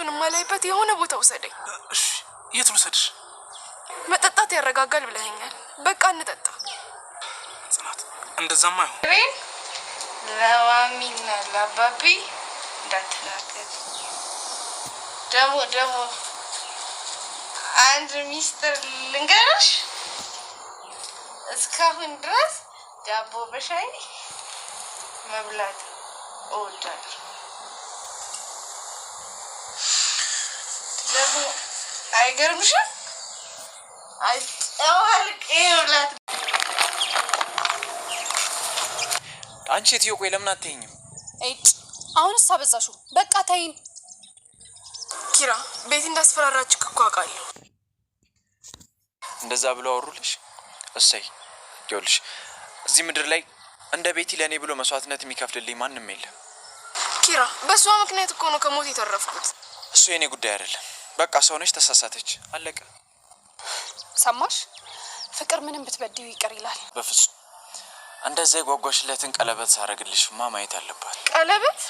እሱን ማላይበት የሆነ ቦታ ውሰደኝ። እሺ የት ልውሰድሽ? መጠጣት ያረጋጋል ብለኸኛል። በቃ እንጠጣ። ጽናት እንደዛማ አይሆን። ለማሚና ለአባቢ እንዳትናገር። ደግሞ አንድ ሚስጥር ልንገርሽ። እስካሁን ድረስ ዳቦ በሻይ መብላት እወዳለሁ። ደግሞ አይገርምሽም? አይጠዋልቅ ይብላት። አንቺ እትዮ ቆይ ለምን አትይኝም? አሁንስ አበዛሽው። በቃ ተይኝ። ኪራ ቤት እንዳስፈራራች እኮ አውቃለሁ። እንደዛ ብሎ አወሩልሽ? እሰይ። ይኸውልሽ እዚህ ምድር ላይ እንደ ቤቲ ለእኔ ብሎ መስዋዕትነት የሚከፍልልኝ ማንም የለም። ኪራ በሷ ምክንያት እኮ ነው ከሞት የተረፍኩት። እሱ የኔ ጉዳይ አይደለም። በቃ ሰው ነች፣ ተሳሳተች፣ አለቀ። ሰማሽ? ፍቅር ምንም ብትበድዩ ይቅር ይላል። በፍጹም እንደዛ የጓጓሽለትን ቀለበት ሳረግልሽማ ማየት አለባት። ቀለበት?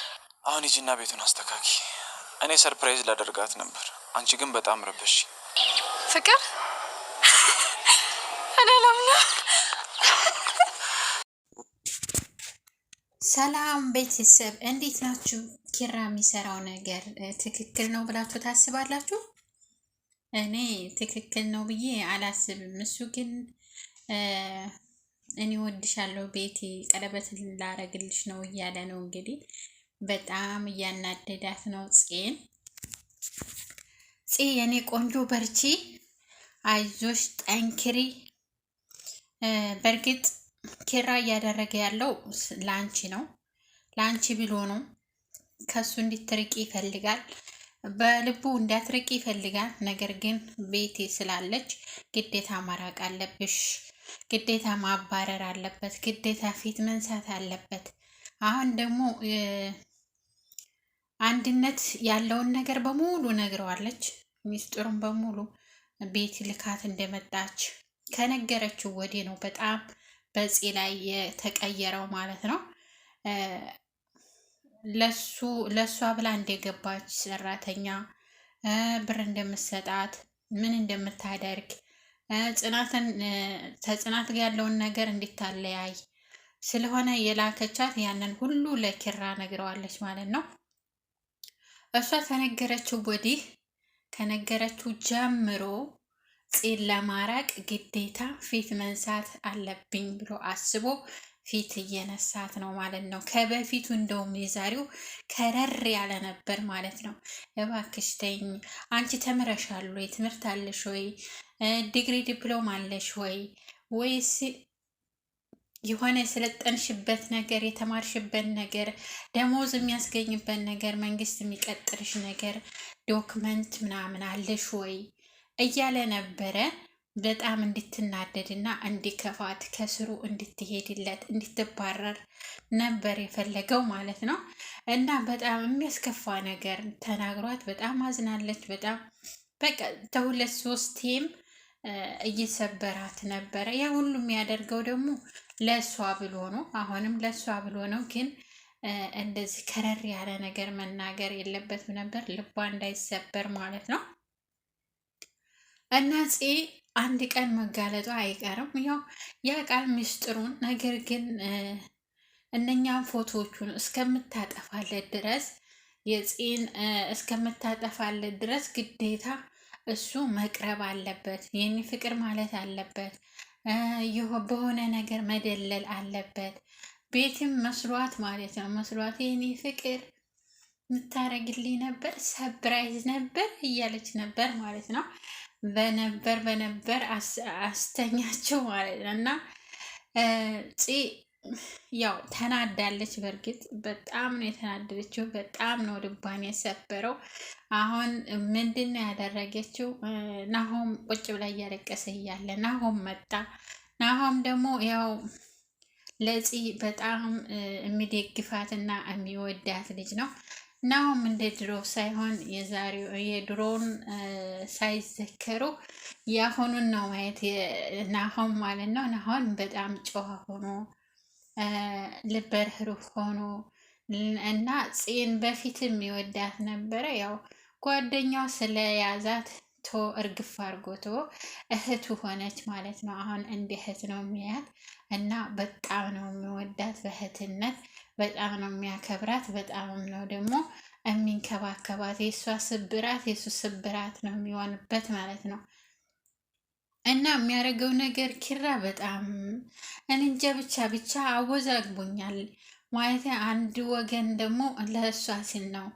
አሁን ሂጂና ቤቱን አስተካኪ። እኔ ሰርፕራይዝ ላደርጋት ነበር፣ አንቺ ግን በጣም ረበሽ። ፍቅር እኔ ለምን? ሰላም ቤተሰብ እንዴት ናችሁ? ኪራ የሚሰራው ነገር ትክክል ነው ብላችሁ ታስባላችሁ? እኔ ትክክል ነው ብዬ አላስብም። እሱ ግን እኔ ወድሻለሁ ቤቲ ቀለበት ላረግልሽ ነው እያለ ነው። እንግዲህ በጣም እያናደዳት ነው ፄ የኔ ቆንጆ በርቺ፣ አይዞሽ፣ ጠንክሪ። በእርግጥ ኪራ እያደረገ ያለው ላንቺ ነው፣ ላንቺ ብሎ ነው። ከሱ እንድትርቂ ይፈልጋል፣ በልቡ እንዳትርቂ ይፈልጋል። ነገር ግን ቤቲ ስላለች ግዴታ ማራቅ አለብሽ፣ ግዴታ ማባረር አለበት፣ ግዴታ ፊት መንሳት አለበት። አሁን ደግሞ አንድነት ያለውን ነገር በሙሉ ነግረዋለች። ሚስጥሩን በሙሉ ቤቲ ልካት እንደመጣች ከነገረችው ወዲህ ነው በጣም በፄ ላይ የተቀየረው ማለት ነው። ለሷ ብላ እንደገባች ሰራተኛ ብር እንደምትሰጣት ምን እንደምታደርግ ጽናት ጋር ያለውን ነገር እንድታለያይ ስለሆነ የላከቻት ያንን ሁሉ ለኪራ ነግረዋለች ማለት ነው። እሷ ከነገረችው ጀምሮ ፄን ለማራቅ ግዴታ ፊት መንሳት አለብኝ ብሎ አስቦ ፊት እየነሳት ነው ማለት ነው። ከበፊቱ እንደውም የዛሬው ከረር ያለ ነበር ማለት ነው። እባክሽ ተይኝ፣ አንቺ ተምረሻል ወይ? ትምህርት አለሽ ወይ? ዲግሪ ዲፕሎም አለሽ ወይ? ወይስ የሆነ የሰለጠንሽበት ነገር የተማርሽበት ነገር ደሞዝ የሚያስገኝበት ነገር መንግስት የሚቀጥርሽ ነገር ዶክመንት ምናምን አለሽ ወይ እያለ ነበረ። በጣም እንድትናደድና እንዲከፋት ከስሩ እንድትሄድለት እንድትባረር ነበር የፈለገው ማለት ነው። እና በጣም የሚያስከፋ ነገር ተናግሯት በጣም አዝናለች። በጣም በቃ ተሁለት ሶስቴም እየሰበራት ነበረ። ያ ሁሉ የሚያደርገው ደግሞ ለእሷ ብሎ ነው። አሁንም ለእሷ ብሎ ነው። ግን እንደዚህ ከረር ያለ ነገር መናገር የለበትም ነበር፣ ልቧ እንዳይሰበር ማለት ነው። እና ፄ አንድ ቀን መጋለጧ አይቀርም። ያው ያ ቃል ምስጢሩን ነገር ግን እነኛም ፎቶዎቹን እስከምታጠፋለት ድረስ የፄን እስከምታጠፋለት ድረስ ግዴታ እሱ መቅረብ አለበት። የኔ ፍቅር ማለት አለበት። በሆነ ነገር መደለል አለበት። ቤትም መስሏት ማለት ነው። መስሏት የኔ ፍቅር ምታረግልኝ ነበር፣ ሰብራይዝ ነበር እያለች ነበር ማለት ነው። በነበር አስተኛቸው ማለት ነው። እና ፄ ያው ተናዳለች። በእርግጥ በጣም ነው የተናደደችው። በጣም ነው ልቧን የሰበረው። አሁን ምንድን ነው ያደረገችው? ናሆም ቁጭ ብላ እያለቀሰ እያለ ናሆም መጣ። ናሆም ደግሞ ያው ለፄ በጣም የሚደግፋትና የሚወዳት ልጅ ነው። ናሆም እንደ ድሮ ሳይሆን የድሮውን ሳይዘከሩ ያሁኑን ነው ማየት ናሆም ማለት ነው። ናሆም በጣም ጨዋ ሆኖ ልበ ርህሩህ ሆኖ እና ፄን በፊትም ይወዳት ነበረ። ያው ጓደኛው ስለያዛት እርግፍ አርጎቶ እህቱ ሆነች ማለት ነው። አሁን እንደ እህት ነው የሚያያት እና በጣም ነው የሚወዳት በእህትነት በጣም ነው የሚያከብራት። በጣም ነው ደግሞ የሚንከባከባት። የእሷ ስብራት የሱ ስብራት ነው የሚሆንበት ማለት ነው። እና የሚያደርገው ነገር ኪራ በጣም እንጃ ብቻ አወዛግቦኛል ማለት። አንድ ወገን ደግሞ ለእሷ ሲል ነው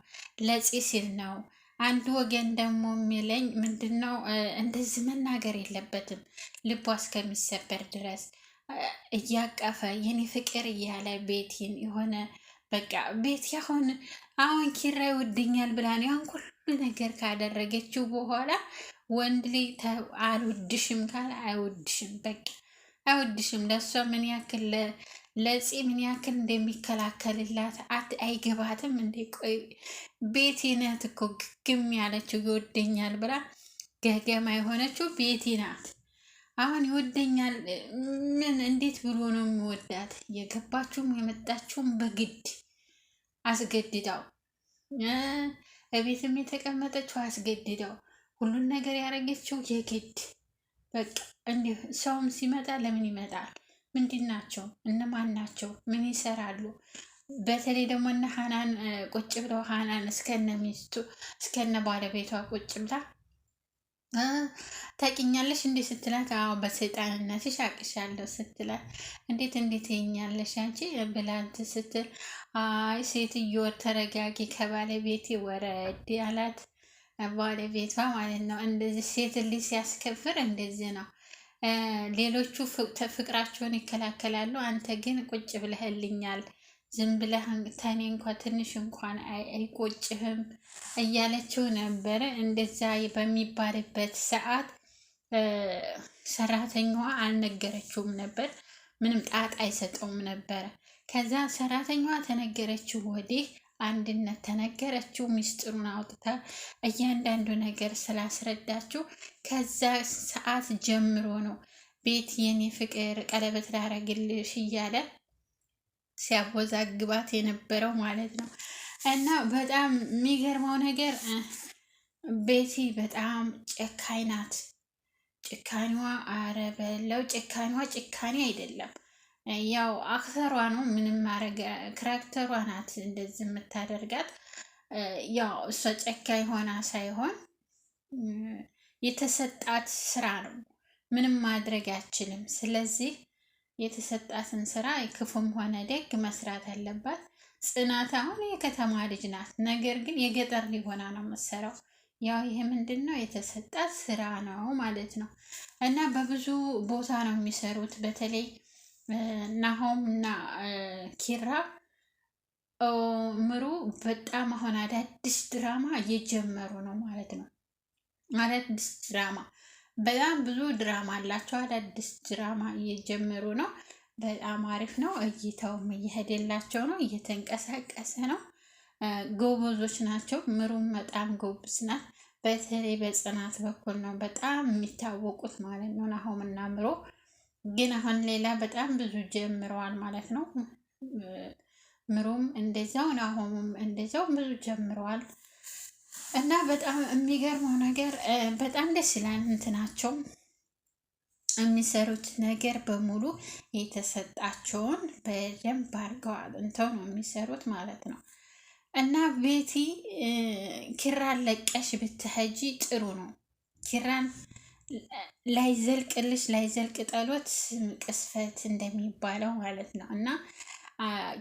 ለፂ ሲል ነው። አንድ ወገን ደግሞ የሚለኝ ምንድን ነው እንደዚህ መናገር የለበትም ልቧ እስከሚሰበር ድረስ እያቀፈ የኔ ፍቅር እያለ ቤቲን የሆነ በቃ ቤት አሁን ኪራ ይወደኛል ብላ ነው ያን ሁሉ ነገር ካደረገችው በኋላ ወንድ ልጅ አልወድሽም ካለ አይወድሽም፣ በቃ አይወድሽም። ለእሷ ምን ያክል ለፂ ምን ያክል እንደሚከላከልላት አይገባትም እንዴ? ቆይ ቤቲ ናት እኮ ግግም ያለችው ይወደኛል ብላ ገገማ የሆነችው ቤቲ ናት። አሁን ይወደኛል ምን እንዴት ብሎ ነው የሚወዳት? የገባችውም የመጣችውም በግድ አስገድዳው፣ እቤትም የተቀመጠችው አስገድዳው፣ ሁሉን ነገር ያደረገችው የግድ በቃ እንዲሁ። ሰውም ሲመጣ ለምን ይመጣል? ምንድን ናቸው? እነማን ናቸው? ምን ይሰራሉ? በተለይ ደግሞ እነ ሀናን ቁጭ ብለው ሀናን እስከነ ሚስቱ እስከነ ባለቤቷ ቁጭ ብላ ታውቂኛለሽ እንዴት ስትላት፣ አዎ በሰይጣንነትሽ አቅሻለሁ ስትላት፣ እንዴት ይኛለሽ አንቺ ብላት ስትል፣ አይ ሴትዮ ተረጋጊ ከባለቤቴ ወረድ ያላት ባለቤቷ ማለት ነው። እንደዚህ ሴት ልጅ ሲያስከፍር እንደዚህ ነው። ሌሎቹ ፍቅራቸውን ይከላከላሉ፣ አንተ ግን ቁጭ ብለህልኛል፣ ዝም ብለህ ተኔ እንኳን ትንሽ እንኳን አይቆጭህም እያለችው ነበረ። እንደዛ በሚባልበት ሰዓት ሰራተኛዋ አልነገረችውም ነበር፣ ምንም ጣጣ አይሰጠውም ነበረ። ከዛ ሰራተኛዋ ተነገረችው ወዲህ አንድነት ተነገረችው። ሚስጥሩን አውጥታ እያንዳንዱ ነገር ስላስረዳችው ከዛ ሰዓት ጀምሮ ነው ቤት የኔ ፍቅር ቀለበት ላረግልሽ እያለ ሲያወዛግባት የነበረው ማለት ነው። እና በጣም የሚገርመው ነገር ቤቲ በጣም ጨካኝ ናት። ጭካኔዋ አረበለው ጭካኔዋ ጭካኔ አይደለም፣ ያው አክተሯ ነው። ምንም ማረግ ክራክተሯ ናት እንደዚህ የምታደርጋት። ያው እሷ ጨካኝ ሆና ሳይሆን የተሰጣት ስራ ነው፣ ምንም ማድረግ አችልም። ስለዚህ የተሰጣትን ስራ ክፉም ሆነ ደግ መስራት አለባት። ጽናት አሁን የከተማ ልጅ ናት፣ ነገር ግን የገጠር ሊሆና ነው የምትሰራው። ያው ይሄ ምንድን ነው የተሰጣት ስራ ነው ማለት ነው። እና በብዙ ቦታ ነው የሚሰሩት። በተለይ ናሆም እና ኪራ ምሩ በጣም አሁን አዳዲስ ድራማ እየጀመሩ ነው ማለት ነው። አዳዲስ ድራማ በጣም ብዙ ድራማ አላቸው። አዳዲስ ድራማ እየጀመሩ ነው። በጣም አሪፍ ነው። እይታውም እየሄደላቸው ነው፣ እየተንቀሳቀሰ ነው። ጎበዞች ናቸው። ምሩም በጣም ጎበዝ ናት። በተለይ በጽናት በኩል ነው በጣም የሚታወቁት ማለት ነው። ናሆም እና ምሩ ግን አሁን ሌላ በጣም ብዙ ጀምረዋል ማለት ነው። ምሩም እንደዛው ናሆምም እንደዛው ብዙ ጀምረዋል። እና በጣም የሚገርመው ነገር በጣም ደስ ይላል። እንትናቸው የሚሰሩት ነገር በሙሉ የተሰጣቸውን በደንብ አድርገዋል እንተው ነው የሚሰሩት ማለት ነው። እና ቤቲ ኪራን ለቀሽ ብትሄጂ ጥሩ ነው። ኪራን ላይዘልቅ ጠሎት ቅስፈት እንደሚባለው ማለት ነው። እና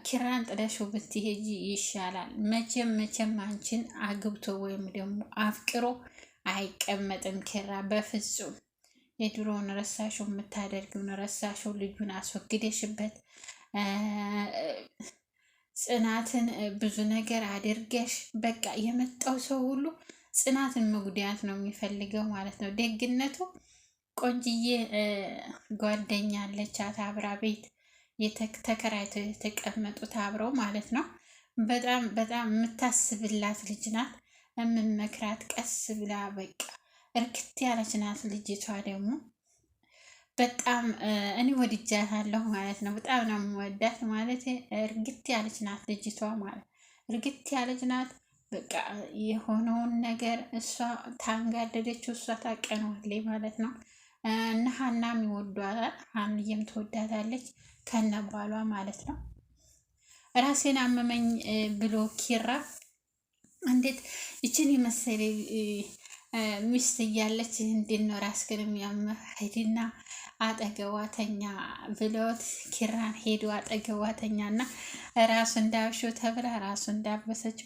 ኪራን ጥለሽው ብትሄጂ ይሻላል። መቼም አንቺን አግብቶ ወይም ደግሞ አፍቅሮ አይቀመጥም ኪራ በፍጹም። የድሮውን ረሳሽው፣ የምታደርጊውን ረሳሽው። ልጁን አስወግደሽበት ጽናትን ብዙ ነገር አድርገሽ በቃ የመጣው ሰው ሁሉ ጽናትን መጉዳት ነው የሚፈልገው ማለት ነው። ደግነቱ ቆንጅዬ ጓደኛ አለቻት አብራ ቤት ተከራይተው የተቀመጡት አብረው ማለት ነው። በጣም የምታስብላት ልጅ ናት። የምመክራት ቀስ ብላ በቃ እርክት ያለች ናት። ልጅቷ ደግሞ በጣም እኔ ወድጃታለሁ ማለት ነው። በጣም ነው የምወዳት ማለት እርግት ያለች ናት ልጅቷ ማለት እርግት ያለች ናት። በቃ የሆነውን ነገር እሷ ታንጋደደችው፣ እሷ ታቀነዋለች ማለት ነው። እና ሀናም ይወዷታል፣ ሀንዬም ትወዳታለች ከነ ባሏ ማለት ነው። ራሴን አመመኝ ብሎ ኪራ እንዴት ይችን የመሰለ ሚስት እያለች እንዴት ነው ራስህን የሚያምህ? ሂድና አጠገቧተኛ ብለውት ኪራን ሄዶ አጠገቧተኛ እና ራሱ እንዳብሽው ተብላ ራሱ እንዳበሰች